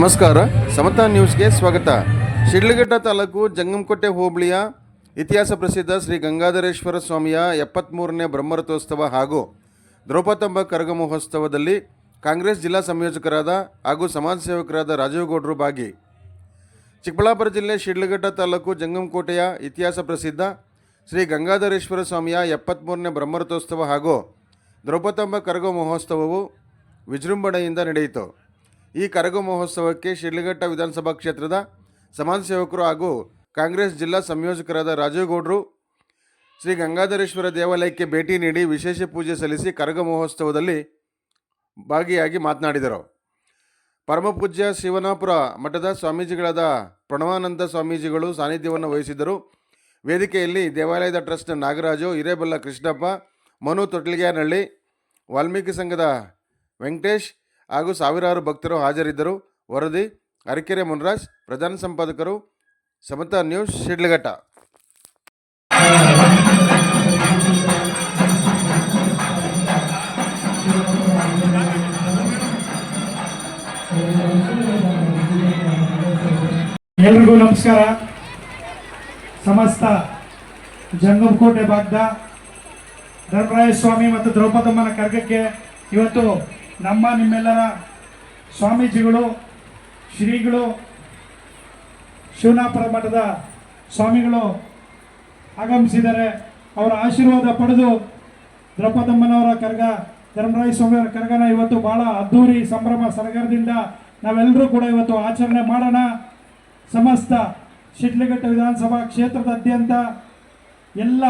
ನಮಸ್ಕಾರ, ಸಮತಾ ನ್ಯೂಸ್ಗೆ ಸ್ವಾಗತ. ಶಿಡ್ಲಘಟ್ಟ ತಾಲೂಕು ಜಂಗಮಕೋಟೆ ಹೋಬಳಿಯ ಇತಿಹಾಸ ಪ್ರಸಿದ್ಧ ಶ್ರೀ ಗಂಗಾಧರೇಶ್ವರ ಸ್ವಾಮಿಯ 73ನೇ ಬ್ರಹ್ಮರಥೋತ್ಸವ ಹಾಗೂ ದ್ರೌಪದಾಂಬ ಕರಗ ಮಹೋತ್ಸವದಲ್ಲಿ ಕಾಂಗ್ರೆಸ್ ಜಿಲ್ಲಾ ಸಂಯೋಜಕರಾದ ಹಾಗೂ ಸಮಾಜ ಸೇವಕರಾದ ರಾಜೀವ್ ಗೌಡ್ರು ಭಾಗಿ. ಚಿಕ್ಕಬಳ್ಳಾಪುರ ಜಿಲ್ಲೆ ಶಿಡ್ಲಘಟ್ಟ ತಾಲೂಕು ಜಂಗಮಕೋಟೆಯ ಇತಿಹಾಸ ಪ್ರಸಿದ್ಧ ಶ್ರೀ ಗಂಗಾಧರೇಶ್ವರ ಸ್ವಾಮಿಯ 73ನೇ ಬ್ರಹ್ಮರಥೋತ್ಸವ ಹಾಗೂ ದ್ರೌಪದಾಂಬ ಕರಗ ಮಹೋತ್ಸವವು ವಿಜೃಂಭಣೆಯಿಂದ ನಡೆಯಿತು. ಈ ಕರಗ ಮಹೋತ್ಸವಕ್ಕೆ ಶಿಡ್ಲಘಟ್ಟ ವಿಧಾನಸಭಾ ಕ್ಷೇತ್ರದ ಸಮಾಜ ಸೇವಕರು ಹಾಗೂ ಕಾಂಗ್ರೆಸ್ ಜಿಲ್ಲಾ ಸಂಯೋಜಕರಾದ ರಾಜೀವ್ ಗೌಡ್ರು ಶ್ರೀ ಗಂಗಾಧರೇಶ್ವರ ದೇವಾಲಯಕ್ಕೆ ಭೇಟಿ ನೀಡಿ ವಿಶೇಷ ಪೂಜೆ ಸಲ್ಲಿಸಿ ಕರಗ ಮಹೋತ್ಸವದಲ್ಲಿ ಭಾಗಿಯಾಗಿ ಮಾತನಾಡಿದರು. ಪರಮಪೂಜ್ಯ ಶಿವನಾಪುರ ಮಠದ ಸ್ವಾಮೀಜಿಗಳಾದ ಪ್ರಣವಾನಂದ ಸ್ವಾಮೀಜಿಗಳು ಸಾನ್ನಿಧ್ಯವನ್ನು ವಹಿಸಿದ್ದರು. ವೇದಿಕೆಯಲ್ಲಿ ದೇವಾಲಯದ ಟ್ರಸ್ಟ್ ನಾಗರಾಜು, ಹಿರೇಬಲ್ಲ ಕೃಷ್ಣಪ್ಪ, ಮನು ತೊಟ್ಲಿಗ್ಯಾನಹಳ್ಳಿ, ವಾಲ್ಮೀಕಿ ಸಂಘದ ವೆಂಕಟೇಶ್ ಹಾಗೂ ಸಾವಿರಾರು ಭಕ್ತರು ಹಾಜರಿದ್ದರು. ವರದಿ ಅರಕೆರೆ ಮುನ್ರಾಜ್, ಪ್ರಧಾನ ಸಂಪಾದಕರು, ಸಮತಾ ನ್ಯೂಸ್, ಶಿಡ್ಲಘಟ್ಟ. ಎಲ್ರಿಗೂ ನಮಸ್ಕಾರ. ಸಮಸ್ತ ಜಂಗಮಕೋಟೆ ಭಾಗದ ಧರ್ಮರಾಯ ಸ್ವಾಮಿ ಮತ್ತು ದ್ರೌಪದಮ್ಮನ ಕರಗಕ್ಕೆ ಇವತ್ತು ನಮ್ಮ ನಿಮ್ಮೆಲ್ಲರ ಸ್ವಾಮೀಜಿಗಳು, ಶ್ರೀಗಳು, ಶಿವನಾಪುರ ಮಠದ ಸ್ವಾಮಿಗಳು ಆಗಮಿಸಿದ್ದಾರೆ. ಅವರ ಆಶೀರ್ವಾದ ಪಡೆದು ದ್ರೌಪದಮ್ಮನವರ ಕರಗ, ಧರ್ಮರಾಯ ಸ್ವಾಮಿಯವರ ಕರಗನ ಇವತ್ತು ಭಾಳ ಅದ್ಧೂರಿ ಸಂಭ್ರಮ ಸಡಗರದಿಂದ ನಾವೆಲ್ಲರೂ ಕೂಡ ಇವತ್ತು ಆಚರಣೆ ಮಾಡೋಣ. ಸಮಸ್ತ ಶಿಡ್ಲಘಟ್ಟ ವಿಧಾನಸಭಾ ಕ್ಷೇತ್ರದಾದ್ಯಂತ ಎಲ್ಲ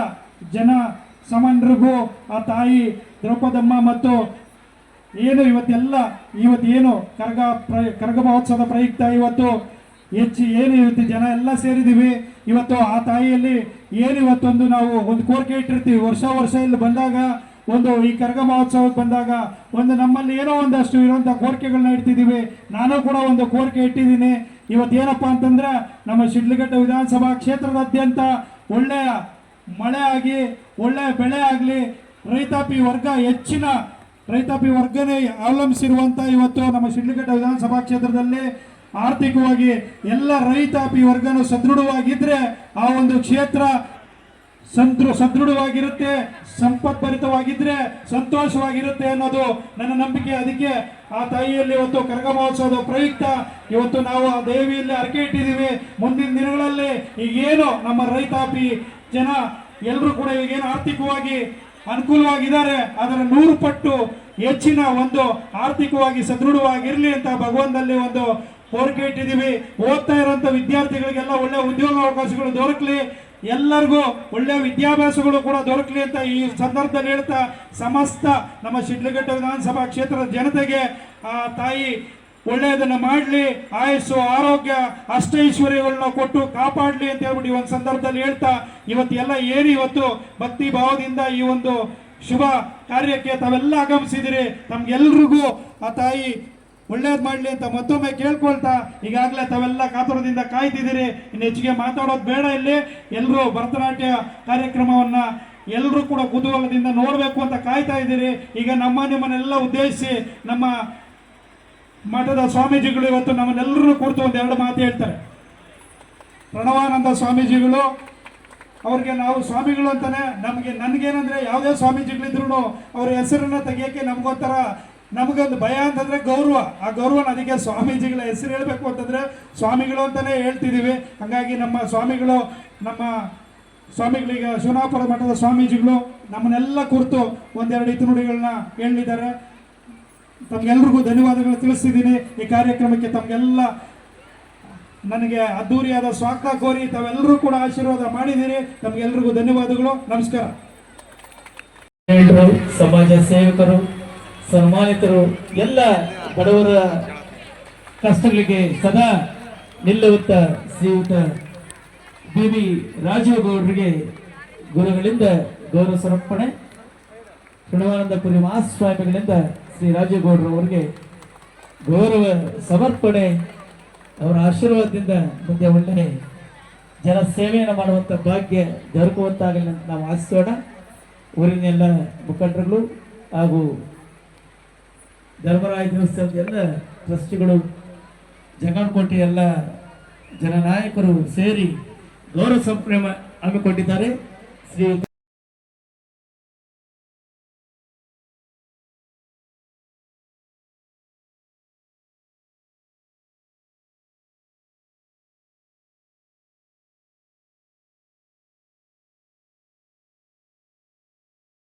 ಜನ ಸಾಮಾನ್ಯರಿಗೂ ಆ ತಾಯಿ ದ್ರೌಪದಮ್ಮ ಮತ್ತು ಇವತ್ತೇನು ಕರಗ ಮಹೋತ್ಸವದ ಪ್ರಯುಕ್ತ ಇವತ್ತು ಇವತ್ತು ಜನ ಎಲ್ಲ ಸೇರಿದ್ದೀವಿ. ಇವತ್ತು ಆ ತಾಯಿಯಲ್ಲಿ ಇವತ್ತೊಂದು ನಾವು ಒಂದು ಕೋರಿಕೆ ಇಟ್ಟಿರ್ತೀವಿ. ವರ್ಷ ಇಲ್ಲಿ ಬಂದಾಗ ಈ ಕರಗ ಮಹೋತ್ಸವಕ್ಕೆ ಬಂದಾಗ ನಮ್ಮಲ್ಲಿ ಒಂದಷ್ಟು ಇರುವಂಥ ಕೋರಿಕೆಗಳನ್ನ ಇಡ್ತಿದ್ದೀವಿ. ನಾನು ಕೂಡ ಒಂದು ಕೋರಿಕೆ ಇಟ್ಟಿದ್ದೀನಿ. ಇವತ್ತೇನಪ್ಪ ಅಂತಂದ್ರೆ ನಮ್ಮ ಶಿಡ್ಲಘಟ್ಟ ವಿಧಾನಸಭಾ ಕ್ಷೇತ್ರದಾದ್ಯಂತ ಒಳ್ಳೆಯ ಮಳೆ ಆಗಿ ಒಳ್ಳೆಯ ಬೆಳೆ ಆಗಲಿ, ರೈತಾಪಿ ವರ್ಗನೇ ಅವಲಂಬಿಸಿರುವಂಥ ಇವತ್ತು ನಮ್ಮ ಶಿಡ್ಲಘಟ್ಟ ವಿಧಾನಸಭಾ ಕ್ಷೇತ್ರದಲ್ಲಿ ಆರ್ಥಿಕವಾಗಿ ಎಲ್ಲ ರೈತಾಪಿ ವರ್ಗನು ಸದೃಢವಾಗಿದ್ರೆ ಆ ಒಂದು ಕ್ಷೇತ್ರ ಸದೃಢವಾಗಿರುತ್ತೆ, ಸಂಪತ್ಭರಿತವಾಗಿದ್ರೆ ಸಂತೋಷವಾಗಿರುತ್ತೆ ಅನ್ನೋದು ನನ್ನ ನಂಬಿಕೆ. ಅದಕ್ಕೆ ಆ ತಾಯಿಯಲ್ಲಿ ಇವತ್ತು ಕರಗ ಮಹೋತ್ಸವದ ಪ್ರಯುಕ್ತ ಇವತ್ತು ನಾವು ಆ ದೇವಿಯಲ್ಲಿ ಅರಕೆ ಇಟ್ಟಿದ್ದೀವಿ. ಮುಂದಿನ ದಿನಗಳಲ್ಲಿ ಈಗೇನು ನಮ್ಮ ರೈತಾಪಿ ಜನ ಎಲ್ಲರೂ ಕೂಡ ಈಗೇನು ಆರ್ಥಿಕವಾಗಿ ಅನುಕೂಲವಾಗಿದ್ದಾರೆ, ಅದರ 100 ಪಟ್ಟು ಹೆಚ್ಚಿನ ಒಂದು ಆರ್ಥಿಕವಾಗಿ ಸದೃಢವಾಗಿರಲಿ ಅಂತ ಭಗವಂತನಲ್ಲಿ ಒಂದು ಕೋರಿಕೆ ಇಟ್ಟಿದ್ದೀವಿ. ಓದ್ತಾ ಇರುವಂಥ ವಿದ್ಯಾರ್ಥಿಗಳಿಗೆಲ್ಲ ಒಳ್ಳೆ ಉದ್ಯೋಗಾವಕಾಶಗಳು ದೊರಕಲಿ, ಎಲ್ಲರಿಗೂ ಒಳ್ಳೆಯ ವಿದ್ಯಾಭ್ಯಾಸಗಳು ಕೂಡ ದೊರಕಲಿ ಅಂತ ಈ ಸಂದರ್ಭದಲ್ಲಿ ಹೇಳ್ತಾ, ಸಮಸ್ತ ನಮ್ಮ ಶಿಡ್ಲಘಟ್ಟ ವಿಧಾನಸಭಾ ಕ್ಷೇತ್ರದ ಜನತೆಗೆ ಆ ತಾಯಿ ಒಳ್ಳೆಯದನ್ನು ಮಾಡಲಿ, ಆಯಸ್ಸು, ಆರೋಗ್ಯ, ಅಷ್ಟೈಶ್ವರ್ಯಗಳನ್ನ ಕೊಟ್ಟು ಕಾಪಾಡಲಿ ಅಂತ ಹೇಳ್ಬಿಟ್ಟು ಈ ಒಂದು ಸಂದರ್ಭದಲ್ಲಿ ಹೇಳ್ತಾ, ಇವತ್ತು ಭಕ್ತಿ ಭಾವದಿಂದ ಈ ಒಂದು ಶುಭ ಕಾರ್ಯಕ್ಕೆ ತಾವೆಲ್ಲ ಆಗಮಿಸಿದಿರಿ. ತಮ್ಗೆಲ್ರಿಗೂ ಆ ತಾಯಿ ಒಳ್ಳೇದು ಮಾಡಲಿ ಅಂತ ಮತ್ತೊಮ್ಮೆ ಕೇಳ್ಕೊಳ್ತಾ, ಈಗಾಗಲೇ ತಾವೆಲ್ಲ ಕಾತುರದಿಂದ ಕಾಯ್ತಿದ್ದೀರಿ. ಇನ್ನು ಹೆಚ್ಚಿಗೆ ಮಾತಾಡೋದು ಬೇಡ. ಇಲ್ಲಿ ಎಲ್ಲರೂ ಭರತನಾಟ್ಯ ಕಾರ್ಯಕ್ರಮವನ್ನ ಎಲ್ಲರೂ ಕೂಡ ಕುತೂಹಲದಿಂದ ನೋಡಬೇಕು ಅಂತ ಕಾಯ್ತಾ ಇದ್ದೀರಿ. ಈಗ ನಿಮ್ಮನ್ನೆಲ್ಲ ಉದ್ದೇಶಿಸಿ ನಮ್ಮ ಮಠದ ಸ್ವಾಮೀಜಿಗಳು ಇವತ್ತು ನಮ್ಮನ್ನೆಲ್ಲರೂ ಕುರಿತು ಒಂದೆರಡು ಮಾತು ಹೇಳ್ತಾರೆ. ಪ್ರಣವಾನಂದ ಸ್ವಾಮೀಜಿಗಳು ಅವ್ರಿಗೆ ನಾವು ಸ್ವಾಮಿಗಳು ಅಂತಾನೆ ನನಗೇನಂದ್ರೆ ಯಾವುದೇ ಸ್ವಾಮೀಜಿಗಳಿದ್ರು ಅವ್ರ ಹೆಸರನ್ನ ತೆಗಿಯೋಕ್ಕೆ ನಮಗೊಂದು ಭಯ ಅಂತಂದ್ರೆ ಗೌರವ. ಆ ಗೌರವನ ಅದಕ್ಕೆ ಸ್ವಾಮೀಜಿಗಳ ಹೆಸರು ಹೇಳಬೇಕು ಅಂತಂದ್ರೆ ಸ್ವಾಮಿಗಳು ಅಂತಾನೆ ಹೇಳ್ತಿದ್ದೀವಿ. ಹಾಗಾಗಿ ನಮ್ಮ ಸ್ವಾಮಿಗಳೀಗ ಶಿವನಾಪುರ ಮಠದ ಸ್ವಾಮೀಜಿಗಳು ನಮ್ಮನ್ನೆಲ್ಲ ಕುರಿತು ಒಂದೆರಡು ಹಿತನುಡಿಗಳನ್ನ ಹೇಳಿದ್ದಾರೆ. ತಮ್ಗೆಲ್ರಿಗೂ ಧನ್ಯವಾದಗಳು ತಿಳಿಸ್ತಿದ್ದೀನಿ. ಈ ಕಾರ್ಯಕ್ರಮಕ್ಕೆ ತಮ್ಗೆಲ್ಲ ನನಗೆ ಅದ್ದೂರಿಯಾದ ಸ್ವಾಗತ ಕೋರಿ ತಾವೆಲ್ಲರೂ ಕೂಡ ಆಶೀರ್ವಾದ ಮಾಡಿದ್ದೀರಿ. ತಮ್ಗೆಲ್ರಿಗೂ ಧನ್ಯವಾದಗಳು. ನಮಸ್ಕಾರ. ಸಮಾಜ ಸೇವಕರು, ಸನ್ಮಾನಿತರು, ಎಲ್ಲ ಬಡವರ ಕಷ್ಟಗಳಿಗೆ ಸದಾ ನಿಲ್ಲುವಂತ ಶ್ರೀಯುತ ಬಿ ರಾಜೀವ್ ಗೌಡರಿಗೆ ಗುರುಗಳಿಂದ ಗೌರವ ಸಮರ್ಪಣೆ, ಪ್ರಣವಾನಂದಪುರಿ ಮಹಾಸ್ವಾಮಿಗಳಿಂದ ಶ್ರೀ ರಾಜೀವ್ ಗೌಡ್ರವರಿಗೆ ಗೌರವ ಸಮರ್ಪಣೆ. ಅವರ ಆಶೀರ್ವಾದದಿಂದ ಮುಂದೆ ಒಳ್ಳೆ ಜನ ಸೇವೆಯನ್ನು ಮಾಡುವಂಥ ಭಾಗ್ಯ ದೊರಕುವಂತಾಗಲಿ ಅಂತ ನಾವು ಆಶಿಸೋಣ. ಊರಿನ ಎಲ್ಲ ಮುಖಂಡರುಗಳು ಹಾಗೂ ಧರ್ಮರಾಯ ದೇವಸ್ಥಾನದ ಎಲ್ಲ ಟ್ರಸ್ಟಿಗಳು ಜಂಗನಕೋಟೆ ಎಲ್ಲ ಜನನಾಯಕರು ಸೇರಿ ಗೌರವ ಸಂಭ್ರಮ ಹಮ್ಮಿಕೊಂಡಿದ್ದಾರೆ. ಶ್ರೀಯುತ